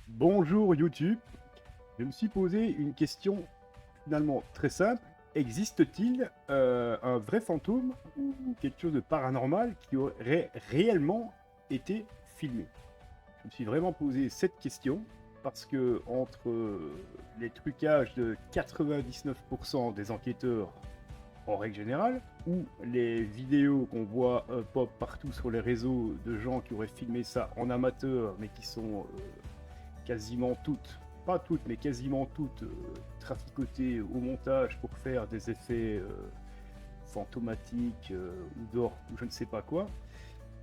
Bonjour YouTube, je me suis posé une question finalement très simple. Existe-t-il un vrai fantôme ou quelque chose de paranormal qui aurait réellement été filmé? Je me suis vraiment posé cette question parce que entre les trucages de 99% des enquêteurs en règle générale, ou les vidéos qu'on voit pop partout sur les réseaux de gens qui auraient filmé ça en amateur mais qui sont quasiment toutes, pas toutes, mais quasiment toutes traficotées au montage pour faire des effets fantomatiques ou d'or ou je ne sais pas quoi.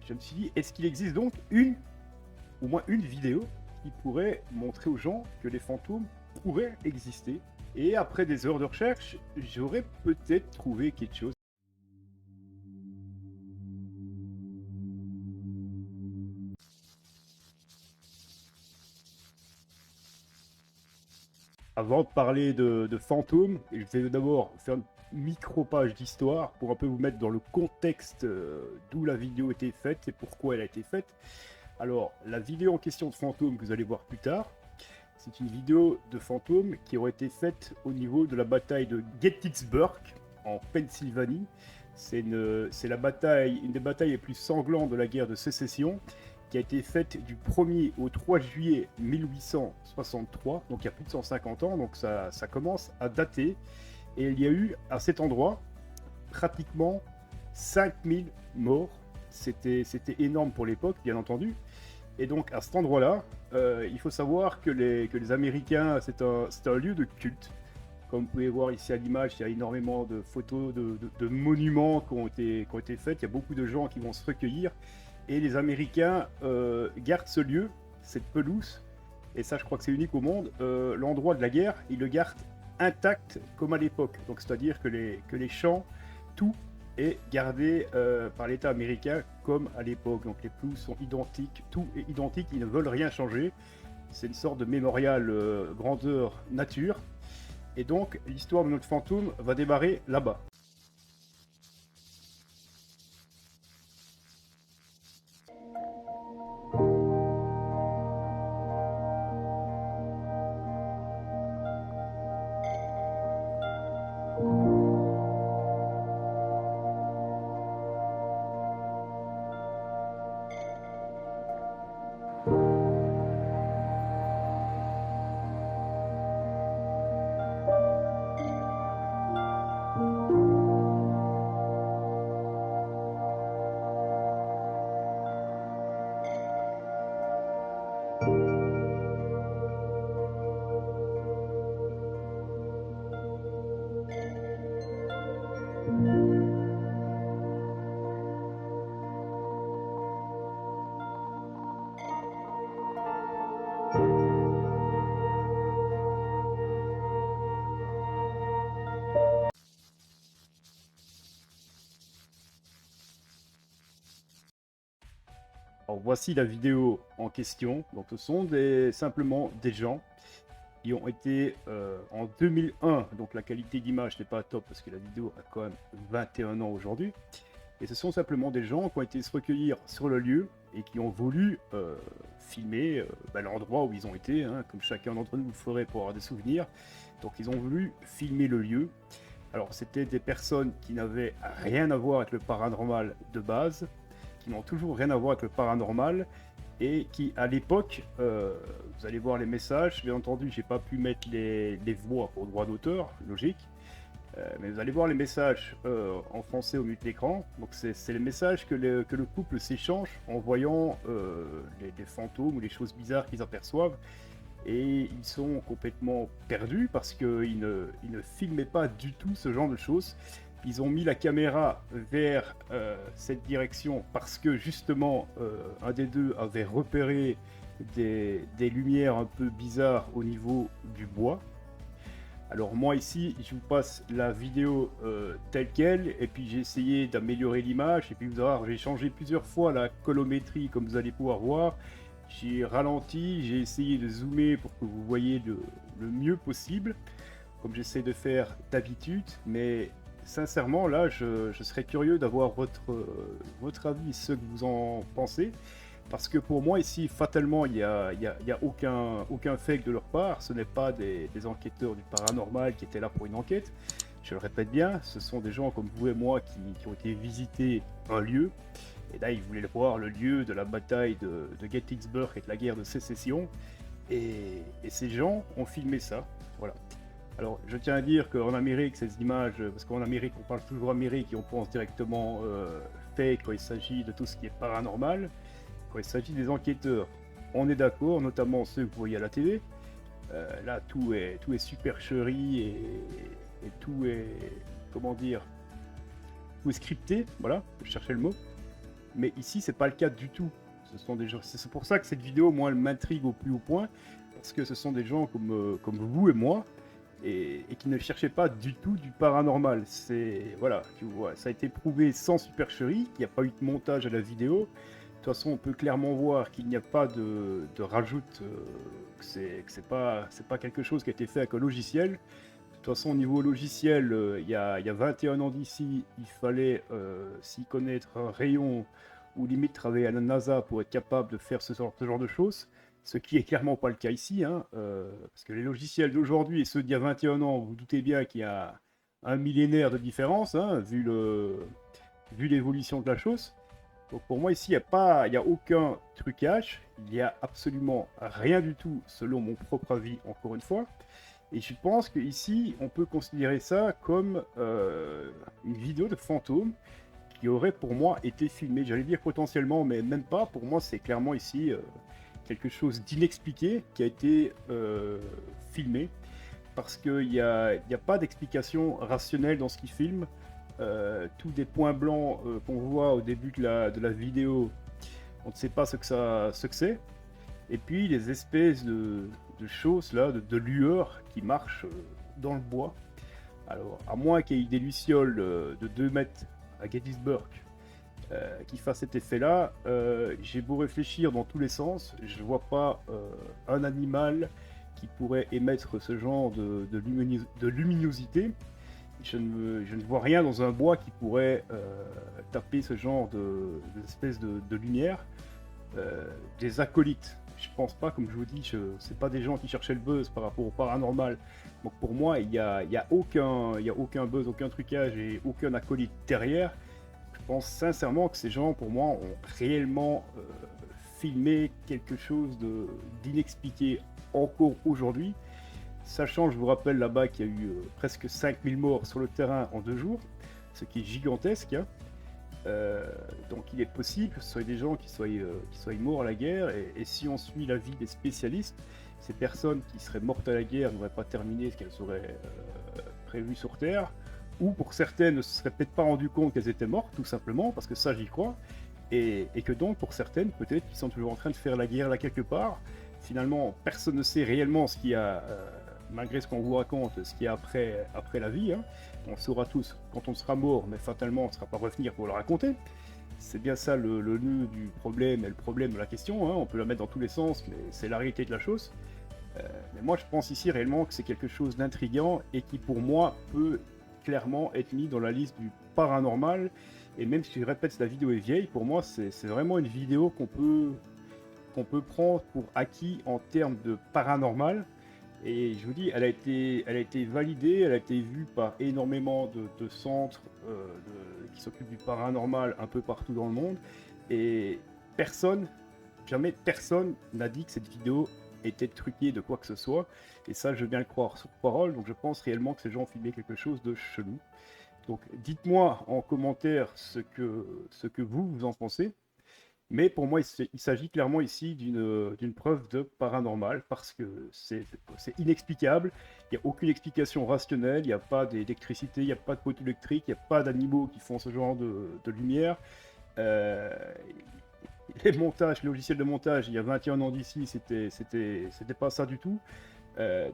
Je me suis dit, est-ce qu'il existe donc au moins une vidéo qui pourrait montrer aux gens que les fantômes pourraient exister? Et après des heures de recherche, j'aurais peut-être trouvé quelque chose. Avant de parler de fantômes, je vais d'abord faire une micro-page d'histoire pour un peu vous mettre dans le contexte d'où la vidéo a été faite et pourquoi elle a été faite. Alors, la vidéo en question de fantômes que vous allez voir plus tard, c'est une vidéo de fantômes qui aurait été faite au niveau de la bataille de Gettysburg en Pennsylvanie. C'est la bataille, une des batailles les plus sanglantes de la guerre de sécession, qui a été faite du 1er au 3 juillet 1863, donc il y a plus de 150 ans, donc ça commence à dater. Et il y a eu à cet endroit pratiquement 5000 morts. C'était énorme pour l'époque, bien entendu. Et donc à cet endroit-là, il faut savoir que les Américains, c'est un lieu de culte. Comme vous pouvez voir ici à l'image, il y a énormément de photos de monuments qui ont été faits. Il y a beaucoup de gens qui vont se recueillir. Et les Américains gardent ce lieu, cette pelouse, et ça je crois que c'est unique au monde, l'endroit de la guerre, ils le gardent intact comme à l'époque. Donc c'est-à-dire que les champs, tout est gardé par l'État américain comme à l'époque. Donc les pelouses sont identiques, tout est identique, ils ne veulent rien changer. C'est une sorte de mémorial grandeur nature. Et donc l'histoire de notre fantôme va démarrer là-bas. Alors voici la vidéo en question. Donc ce sont simplement des gens qui ont été en 2001. Donc la qualité d'image n'est pas top parce que la vidéo a quand même 21 ans aujourd'hui. Et ce sont simplement des gens qui ont été se recueillir sur le lieu et qui ont voulu filmer l'endroit où ils ont été, hein, comme chacun d'entre nous le ferait pour avoir des souvenirs. Donc ils ont voulu filmer le lieu. Alors c'était des personnes qui n'avaient rien à voir avec le paranormal de base, qui n'ont toujours rien à voir avec le paranormal, et qui à l'époque, vous allez voir les messages, bien entendu j'ai pas pu mettre les voix pour droit d'auteur, logique, mais vous allez voir les messages en français au milieu de l'écran. Donc c'est les messages que le couple s'échange en voyant les fantômes ou les choses bizarres qu'ils aperçoivent. Et ils sont complètement perdus parce ils ne filmaient pas du tout ce genre de choses. Ils ont mis la caméra vers cette direction parce que justement un des deux avait repéré des lumières un peu bizarres au niveau du bois. Alors moi ici, je vous passe la vidéo telle quelle, et puis j'ai essayé d'améliorer l'image, et puis vous allez voir, j'ai changé plusieurs fois la colométrie, comme vous allez pouvoir voir. J'ai ralenti, j'ai essayé de zoomer pour que vous voyez le mieux possible, comme j'essaie de faire d'habitude, mais sincèrement là, je serais curieux d'avoir votre avis, ce que vous en pensez. Parce que pour moi, ici, fatalement, il y a aucun fake de leur part. Ce n'est pas des enquêteurs du paranormal qui étaient là pour une enquête. Je le répète bien, ce sont des gens comme vous et moi qui ont été visiter un lieu. Et là, ils voulaient voir le lieu de la bataille de Gettysburg et de la guerre de sécession. Et ces gens ont filmé ça. Voilà. Alors, je tiens à dire qu'en Amérique, ces images, parce qu'en Amérique, on parle toujours Amérique et on pense directement fake quand il s'agit de tout ce qui est paranormal. Quand il s'agit des enquêteurs, on est d'accord, notamment ceux que vous voyez à la télé. Là, tout est supercherie et tout est, comment dire, tout est scripté, voilà, je cherchais le mot. Mais ici, c'est pas le cas du tout. Ce sont des gens, c'est pour ça que cette vidéo, moi, elle m'intrigue au plus haut point, parce que ce sont des gens comme vous et moi, et qui ne cherchaient pas du tout du paranormal. C'est, voilà, tu vois, ça a été prouvé sans supercherie, qu'il n'y a pas eu de montage à la vidéo. De toute façon, on peut clairement voir qu'il n'y a pas de rajoute, que c'est pas quelque chose qui a été fait avec un logiciel. De toute façon, au niveau logiciel, il y a 21 ans d'ici, il fallait s'y connaître un rayon ou limite travailler à la NASA pour être capable de faire ce genre de choses. Ce qui est clairement pas le cas ici, hein, parce que les logiciels d'aujourd'hui et ceux d'il y a 21 ans, vous vous doutez bien qu'il y a un millénaire de différence, hein, vu l'évolution de la chose. Donc pour moi ici, il n'y a aucun trucage, il n'y a absolument rien du tout selon mon propre avis, encore une fois. Et je pense qu'ici, on peut considérer ça comme une vidéo de fantôme qui aurait pour moi été filmée. J'allais dire potentiellement, mais même pas. Pour moi, c'est clairement ici quelque chose d'inexpliqué qui a été filmé. Parce qu'il n'y a pas d'explication rationnelle dans ce qu'il filme. Tous des points blancs qu'on voit au début de la vidéo, on ne sait pas ce que c'est. Et puis les espèces de choses là, de lueurs qui marchent dans le bois. Alors, à moins qu'il y ait des lucioles de 2 mètres à Gettysburg qui fassent cet effet-là, j'ai beau réfléchir dans tous les sens, je ne vois pas un animal qui pourrait émettre ce genre de luminosité. Je ne vois rien dans un bois qui pourrait taper ce genre d'espèce de lumière. Des acolytes, je pense pas, comme je vous dis, c'est pas des gens qui cherchaient le buzz par rapport au paranormal. Donc pour moi, il y a aucun buzz, aucun trucage et aucun acolyte derrière. Je pense sincèrement que ces gens, pour moi, ont réellement filmé quelque chose d'inexpliqué encore aujourd'hui. Sachant, je vous rappelle là-bas qu'il y a eu presque 5000 morts sur le terrain en 2 jours, ce qui est gigantesque, hein. Donc il est possible que ce soit des gens qui soient morts à la guerre, et si on suit l'avis des spécialistes, ces personnes qui seraient mortes à la guerre n'auraient pas terminé ce qu'elles auraient prévu sur Terre, ou pour certaines ne se seraient peut-être pas rendues compte qu'elles étaient mortes, tout simplement, parce que ça j'y crois, et que donc pour certaines, peut-être qu'ils sont toujours en train de faire la guerre là quelque part. Finalement, personne ne sait réellement ce qu'il y a, malgré ce qu'on vous raconte, ce qu'il y a après la vie, hein. On le saura tous quand on sera mort, mais fatalement on ne sera pas revenir pour le raconter. C'est bien ça le nœud du problème et le problème de la question, hein. On peut la mettre dans tous les sens, mais c'est la réalité de la chose. Mais moi je pense ici réellement que c'est quelque chose d'intriguant et qui pour moi peut clairement être mis dans la liste du paranormal. Et même si je répète, la vidéo est vieille, pour moi c'est vraiment une vidéo qu'on peut prendre pour acquis en termes de paranormal. Et je vous dis, elle a été validée, elle a été vue par énormément de centres qui s'occupent du paranormal un peu partout dans le monde. Et jamais personne n'a dit que cette vidéo était truquée de quoi que ce soit. Et ça, je veux bien le croire sur parole. Donc je pense réellement que ces gens ont filmé quelque chose de chelou. Donc dites-moi en commentaire ce que vous en pensez. Mais pour moi, il s'agit clairement ici d'une preuve de paranormal, parce que c'est inexplicable, il n'y a aucune explication rationnelle, il n'y a pas d'électricité, il n'y a pas de poteau électrique, il n'y a pas d'animaux qui font ce genre de lumière. Les logiciels de montage, il y a 21 ans d'ici, c'était pas ça du tout.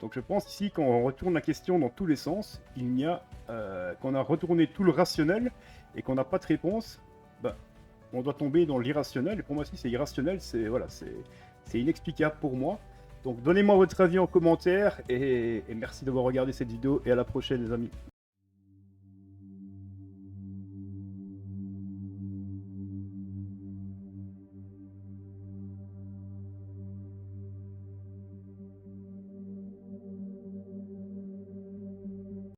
Donc je pense ici, quand on retourne la question dans tous les sens, qu'on a retourné tout le rationnel et qu'on n'a pas de réponse, bah, on doit tomber dans l'irrationnel, et pour moi aussi c'est irrationnel, c'est inexplicable pour moi. Donc donnez-moi votre avis en commentaire, et merci d'avoir regardé cette vidéo, et à la prochaine les amis.